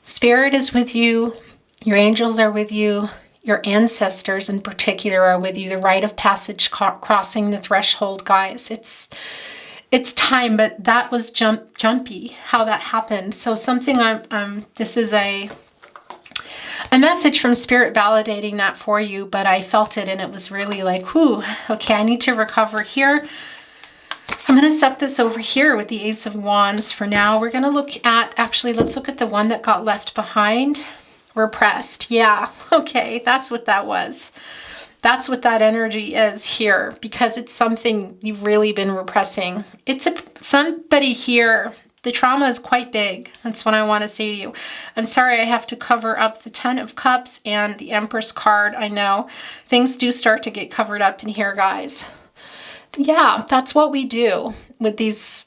Spirit is with you. Your angels are with you. Your ancestors in particular are with you. The rite of passage, crossing the threshold, guys. It's time, but that was jumpy, how that happened. So something this is a message from Spirit validating that for you, but I felt it and it was really like, whew, okay, I need to recover here. I'm going to set this over here with the Ace of Wands for now. We're going to look at, actually, let's look at the one that got left behind. Repressed. Yeah, okay, that's what that was. That's what that energy is here, because it's something you've really been repressing. It's somebody here. The trauma is quite big. That's what I want to say to you. I'm sorry I have to cover up the Ten of Cups and the Empress card. I know things do start to get covered up in here, guys. Yeah, that's what we do with these,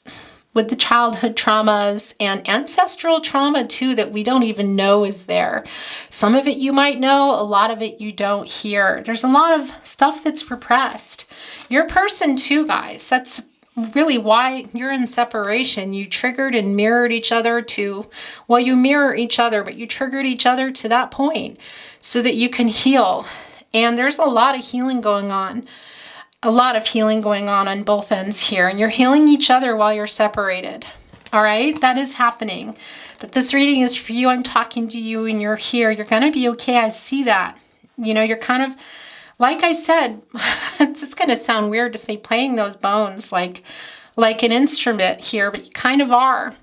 with the childhood traumas and ancestral trauma too that we don't even know is there. Some of it you might know, a lot of it you don't hear. There's a lot of stuff that's repressed. Your person too, guys. That's really why you're in separation. You triggered and mirrored each other to, well, you mirror each other, but you triggered each other to that point so that you can heal. And there's a lot of healing going on. A lot of healing going on both ends here. And you're healing each other while you're separated. All right? That is happening. But this reading is for you. I'm talking to you and you're here. You're going to be okay. I see that. You know, you're kind of, like I said, it's just going to sound weird to say playing those bones like an instrument here, but you kind of are.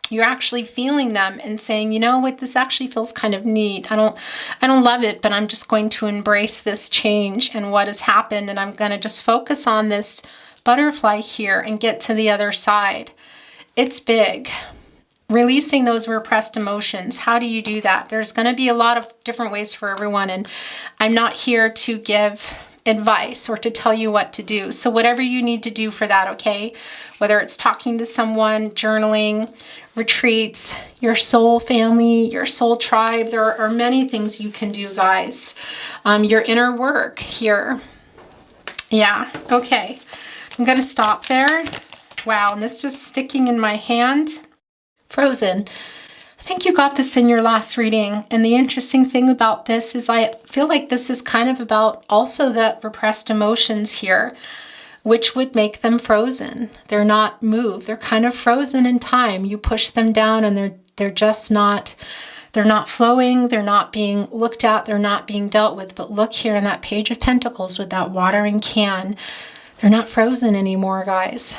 You're actually feeling them and saying, you know what, this actually feels kind of neat. I don't love it, but I'm just going to embrace this change and what has happened, and I'm going to just focus on this butterfly here and get to the other side. It's big. Releasing those repressed emotions. How do you do that? There's going to be a lot of different ways for everyone, and I'm not here to give advice or to tell you what to do. So whatever you need to do for that, okay? Whether it's talking to someone, journaling, retreats, your soul family, your soul tribe, there are many things you can do, guys. Your inner work here. Yeah, okay. I'm going to stop there. Wow, and this just sticking in my hand. Frozen. I think you got this in your last reading. And the interesting thing about this is I feel like this is kind of about also the repressed emotions here, which would make them frozen. They're not moved. They're kind of frozen in time. You push them down and they're just not, they're not flowing. They're not being looked at. They're not being dealt with. But look here in that Page of Pentacles with that watering can. They're not frozen anymore, guys.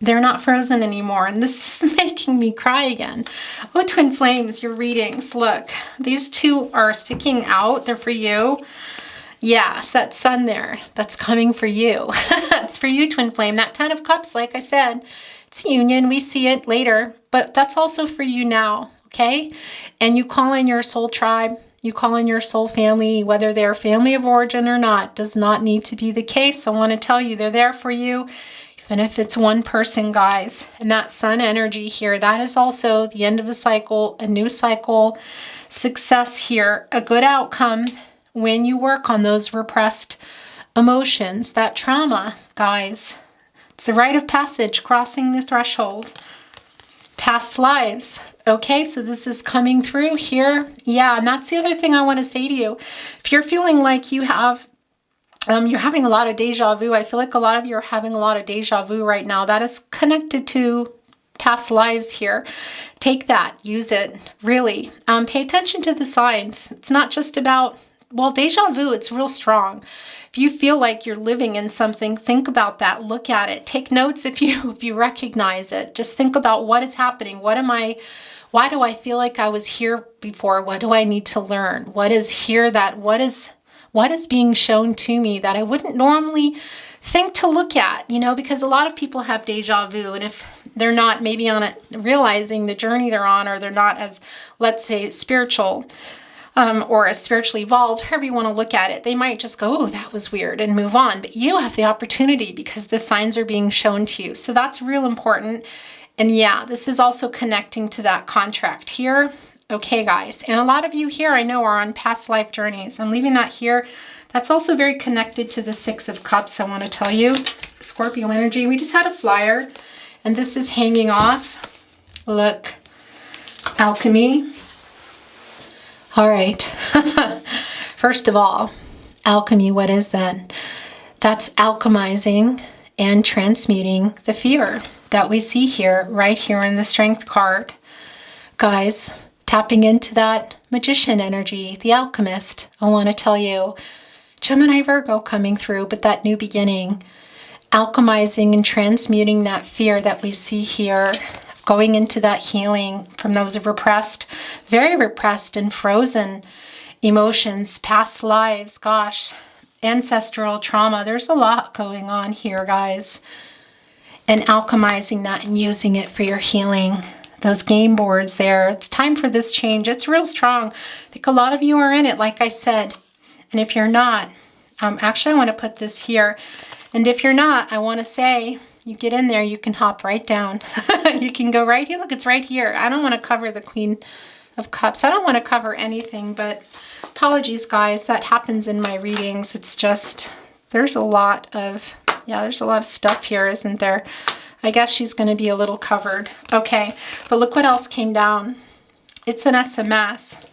they're not frozen anymore. And this is making me cry again. Oh, twin flames, your readings. Look, these two are sticking out. They're for you. Yes, that sun there, that's coming for you. It's for you, twin flame. That 10 of cups, like I said, it's union. We see it later, but that's also for you now, okay? And you call in your soul tribe. You call in your soul family, whether they're family of origin or not, does not need to be the case. I want to tell you, they're there for you, even if it's one person, guys. And that sun energy here, that is also the end of a cycle, a new cycle, success here, a good outcome when you work on those repressed emotions, that trauma, guys. It's the rite of passage, crossing the threshold. Past lives. Okay, so this is coming through here. Yeah, and that's the other thing I want to say to you. If you're feeling like you have, you're having a lot of deja vu, I feel like a lot of you are having a lot of deja vu right now. That is connected to past lives here. Take that, use it, really. Pay attention to the signs. It's not just about, well, deja vu, it's real strong. If you feel like you're living in something, think about that. Look at it. Take notes if you recognize it. Just think about what is happening. Why do I feel like I was here before? What do I need to learn? What is here what is being shown to me that I wouldn't normally think to look at, because a lot of people have deja vu, and if they're not maybe on it, realizing the journey they're on, or they're not as, let's say, spiritual, or as spiritually evolved, however you want to look at it, they might just go, oh, that was weird, and move on. But you have the opportunity because the signs are being shown to you. So that's real important. And yeah, this is also connecting to that contract here. Okay, guys. And a lot of you here I know are on past life journeys. I'm leaving that here. That's also very connected to the 6 of Cups, I want to tell you. Scorpio energy. We just had a flyer, and this is hanging off. Look. Alchemy. All right. First of all, alchemy, what is that? That's alchemizing and transmuting the fear that we see here, right here in the Strength card. Guys, tapping into that magician energy, the alchemist, I want to tell you, Gemini, Virgo coming through, but that new beginning, alchemizing and transmuting that fear that we see here, going into that healing from those repressed, very repressed and frozen emotions, past lives, gosh, ancestral trauma. There's a lot going on here, guys. And alchemizing that and using it for your healing. Those game boards there. It's time for this change. It's real strong. I think a lot of you are in it, like I said. And if you're not, actually I want to put this here. And if you're not, I want to say, you get in there, you can hop right down. You can go right here. Look, it's right here. I don't want to cover the Queen of Cups. I don't want to cover anything, but apologies, guys. That happens in my readings. It's just, there's a lot of stuff here, isn't there? I guess she's going to be a little covered. Okay, but look what else came down. It's an SMS,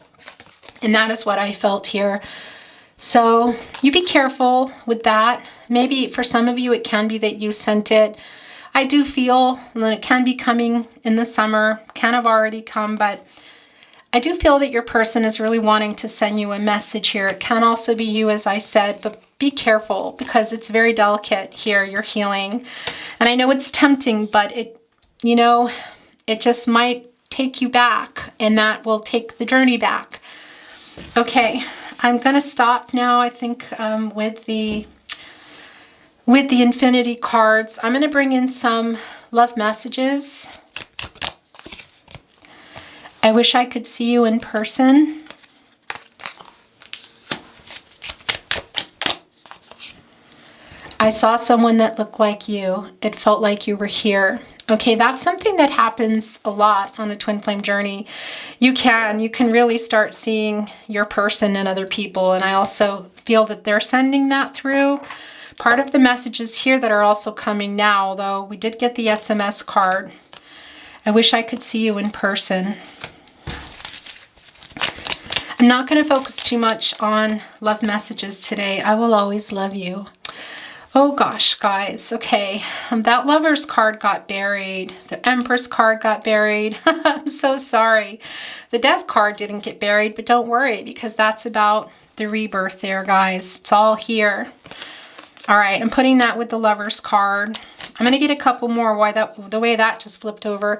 and that is what I felt here. So you be careful with that. Maybe for some of you, it can be that you sent it. I do feel that it can be coming in the summer, kind of already come, but I do feel that your person is really wanting to send you a message here. It can also be you, as I said, but be careful because it's very delicate here, you're healing. And I know it's tempting, but it just might take you back, and that will take the journey back. Okay, I'm going to stop now, I think, with the infinity cards. I'm going to bring in some love messages. I wish I could see you in person. I saw someone that looked like you. It felt like you were here. Okay, that's something that happens a lot on a twin flame journey. You can really start seeing your person and other people. And I also feel that they're sending that through. Part of the messages here that are also coming now, though, we did get the SMS card. I wish I could see you in person. I'm not going to focus too much on love messages today. I will always love you. Oh gosh, guys. Okay, that Lover's card got buried. The Empress card got buried. I'm so sorry. The Death card didn't get buried, but don't worry because that's about the rebirth there, guys. It's all here. All right, I'm putting that with the Lover's card. I'm going to get a couple more. The way that just flipped over.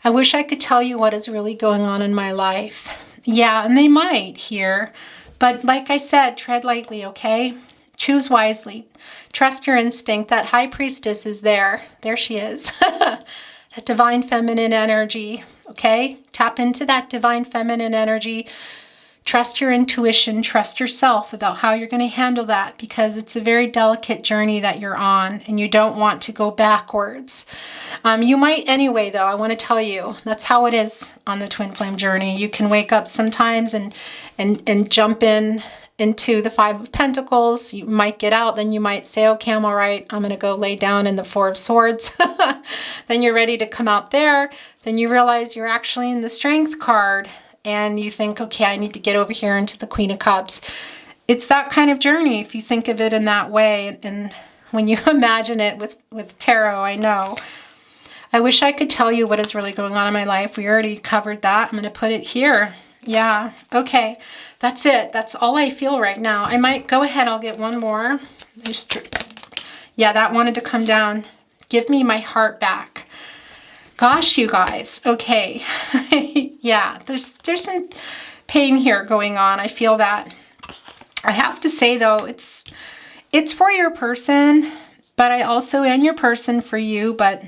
I wish I could tell you what is really going on in my life. Yeah, and they might here. But like I said, tread lightly, okay? Choose wisely. Trust your instinct. That high priestess is there. There she is. That divine feminine energy, okay? Tap into that divine feminine energy. Trust your intuition. Trust yourself about how you're going to handle that, because it's a very delicate journey that you're on and you don't want to go backwards. You might anyway, though. I want to tell you, that's how it is on the twin flame journey. You can wake up sometimes and jump into the Five of Pentacles. You might get out, then you might say, okay, I'm all right. I'm going to go lay down in the Four of Swords. Then you're ready to come out there. Then you realize you're actually in the Strength card and you think, okay, I need to get over here into the Queen of Cups. It's that kind of journey if you think of it in that way. And when you imagine it with tarot, I know. I wish I could tell you what is really going on in my life. We already covered that. I'm going to put it here. Yeah, okay. That's it. That's all I feel right now. I might go ahead. I'll get one more. Yeah, that wanted to come down. Give me my heart back. Gosh, you guys. Okay. Yeah, there's some pain here going on. I feel that. I have to say, though, it's for your person, but I also am your person for you, but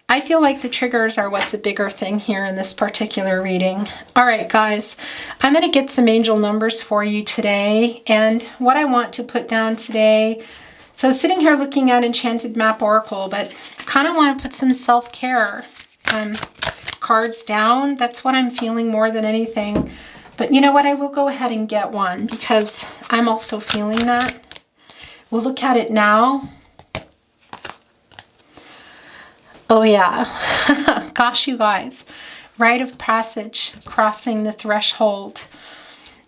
I feel like the triggers are what's a bigger thing here in this particular reading. All right, guys, I'm going to get some angel numbers for you today. And what I want to put down today, so sitting here looking at Enchanted Map Oracle, but I kind of want to put some self-care cards down. That's what I'm feeling more than anything. But you know what? I will go ahead and get one because I'm also feeling that. We'll look at it now. Oh yeah, gosh, you guys, rite of passage, crossing the threshold.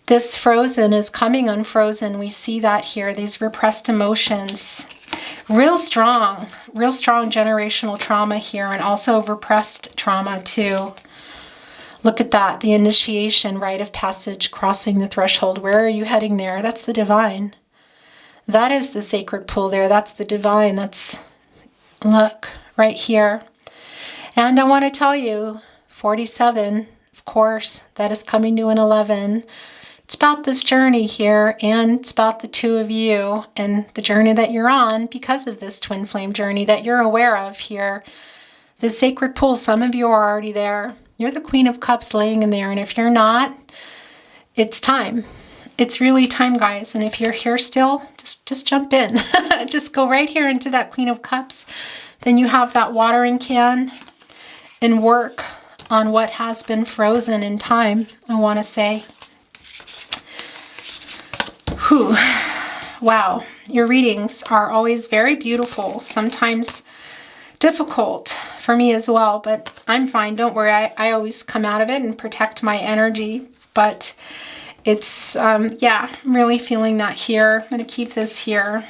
This frozen is coming unfrozen. We see that here, these repressed emotions, real strong generational trauma here, and also repressed trauma too. Look at that, the initiation, rite of passage, crossing the threshold. Where are you heading there? That's the divine. That is the sacred pool there. That's the divine. That's, look. Right here. And I want to tell you, 47, of course, that is coming to an 11. It's about this journey here, and it's about the two of you and the journey that you're on because of this twin flame journey that you're aware of here. The sacred pool, some of you are already there. You're the Queen of Cups laying in there, and if you're not, it's time. It's really time, guys. And if you're here still, just jump in. Just go right here into that Queen of Cups. Then you have that watering can and work on what has been frozen in time, I want to say. Whew. Wow, your readings are always very beautiful, sometimes difficult for me as well, but I'm fine. Don't worry, I always come out of it and protect my energy, but it's, yeah, I'm really feeling that here. I'm going to keep this here.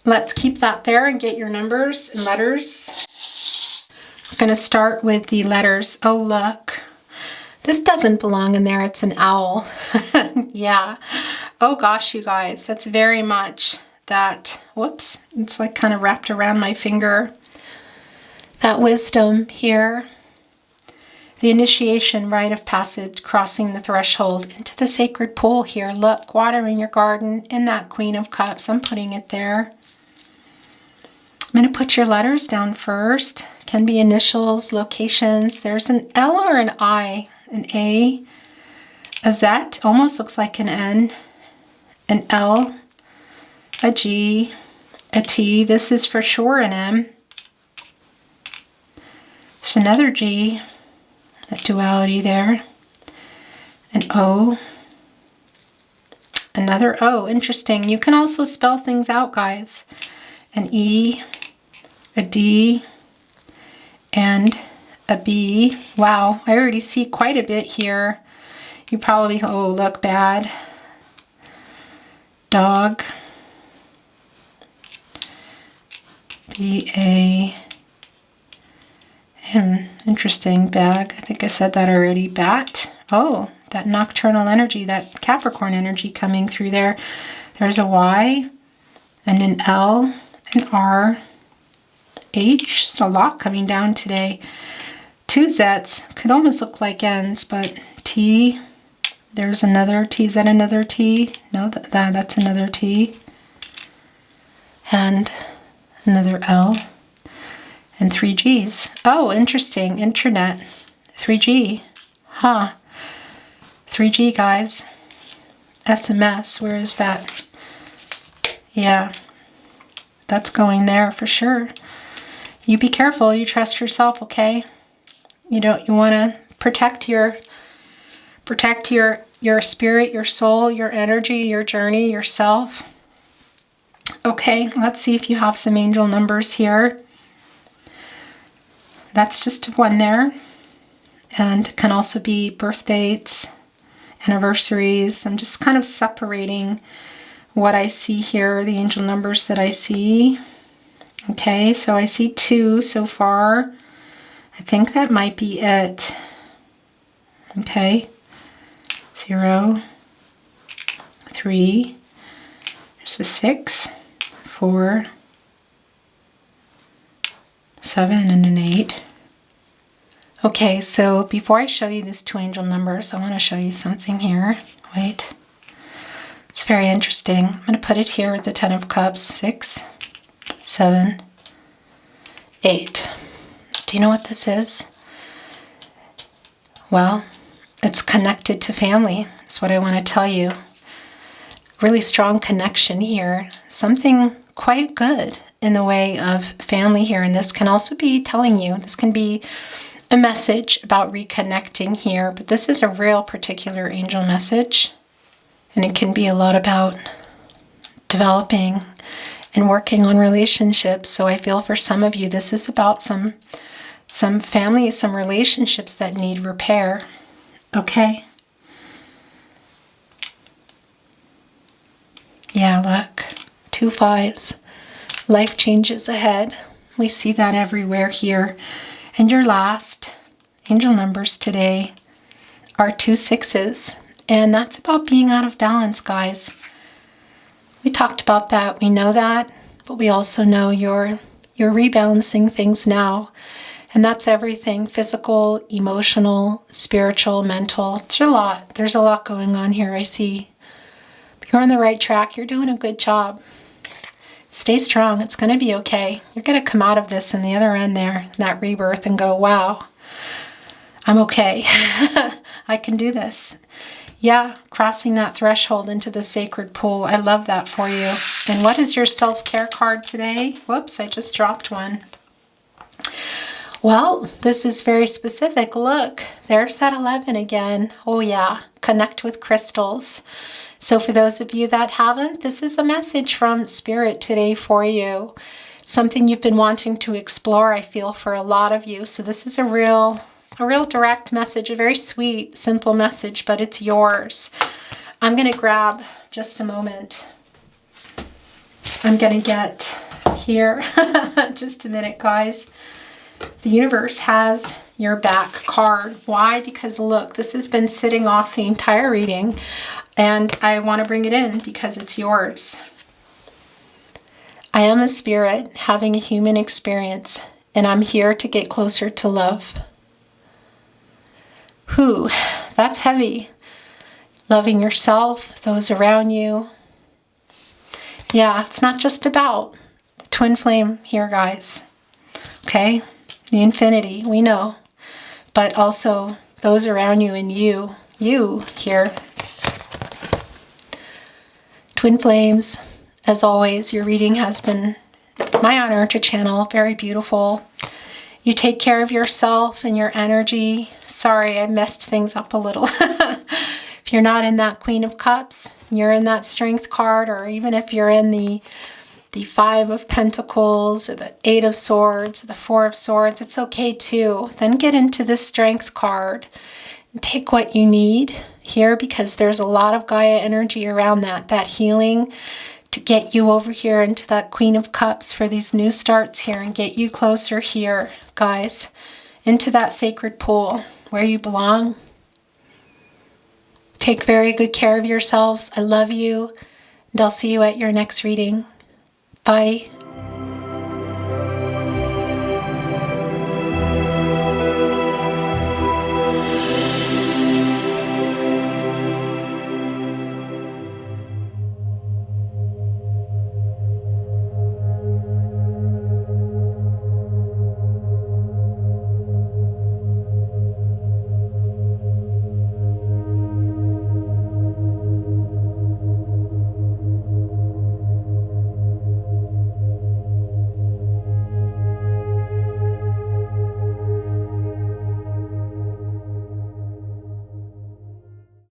Let's keep that there and get your numbers and letters. We're going to start with the letters. Oh, look. This doesn't belong in there. It's an owl. Yeah. Oh, gosh, you guys. That's very much that. Whoops. It's like kind of wrapped around my finger. That wisdom here. The initiation, rite of passage, crossing the threshold into the sacred pool here. Look, watering your garden in that Queen of Cups. I'm putting it there. I'm going to put your letters down first. Can be initials, locations. There's an L or an I, an A, a Z, almost looks like an N, an L, a G, a T. This is for sure an M. There's another G, that duality there, an O, another O. Interesting. You can also spell things out, guys. An E, a D, and a B. Wow, I already see quite a bit here. You probably, oh, look, bad. Dog. B-A. Interesting, bag. I think I said that already. Bat. Oh, that nocturnal energy, that Capricorn energy coming through there. There's a Y and an L, an R, H. There's a lot coming down today. 2 Z's. Could almost look like N's, but T. There's another T. Is that another T? No, that's another T. And another L. And 3 G's. Oh, interesting. Internet. 3G. Huh. 3G, guys. SMS. Where is that? Yeah. That's going there for sure. You be careful. You trust yourself, okay? You want to protect your spirit, your soul, your energy, your journey, yourself. Okay, let's see if you have some angel numbers here. That's just 1 there. And can also be birth dates, anniversaries. I'm just kind of separating what I see here, the angel numbers that I see. Okay, so I see 2 so far. I think that might be it. Okay. 0, 3, there's a 6, 4, 7, and an 8. Okay, so before I show you these 2 angel numbers, I want to show you something here. Wait. It's very interesting. I'm going to put it here with the 10 of Cups. 6, 7, 8. Do you know what this is? Well, it's connected to family. That's what I want to tell you. Really strong connection here. Something quite good in the way of family here. And this can also be telling you, this can be a message about reconnecting here. But this is a real particular angel message. And it can be a lot about developing and working on relationships. So I feel for some of you, this is about some family, some relationships that need repair. Okay. Yeah, look. 2 5s. Life changes ahead. We see that everywhere here. And your last angel numbers today are 2 6s. And that's about being out of balance, guys. We talked about that. We know that. But we also know you're rebalancing things now. And that's everything, physical, emotional, spiritual, mental. It's a lot. There's a lot going on here, I see. But you're on the right track. You're doing a good job. Stay strong. It's going to be okay. You're going to come out of this in the other end there, that rebirth, and go, wow, I'm okay. I can do this. Yeah, crossing that threshold into the sacred pool. I love that for you. And what is your self-care card today? Whoops, I just dropped one. Well, this is very specific. Look, there's that 11 again. Oh yeah, connect with crystals. So for those of you that haven't, this is a message from Spirit today for you. Something you've been wanting to explore, I feel, for a lot of you. So this is a real direct message, a very sweet, simple message, but it's yours. I'm going to grab just a moment. I'm going to get here. Just a minute, guys. The universe has your back card. Why? Because look, this has been sitting off the entire reading, and I want to bring it in because it's yours. I am a spirit having a human experience, and I'm here to get closer to love. Whew, that's heavy. Loving yourself, those around you. Yeah, it's not just about the twin flame here, guys. Okay? The infinity, we know. But also those around you and you here. Twin flames, as always, your reading has been my honor to channel. Very beautiful. You take care of yourself and your energy. Sorry, I messed things up a little. If you're not in that Queen of Cups, you're in that Strength card, or even if you're in the 5 of Pentacles, or the 8 of Swords, or the 4 of Swords, it's okay too. Then get into the Strength card and take what you need here, because there's a lot of Gaia energy around that healing to get you over here into that Queen of Cups for these new starts here and get you closer here, guys, into that sacred pool where you belong. Take very good care of yourselves. I love you, and I'll see you at your next reading. Bye.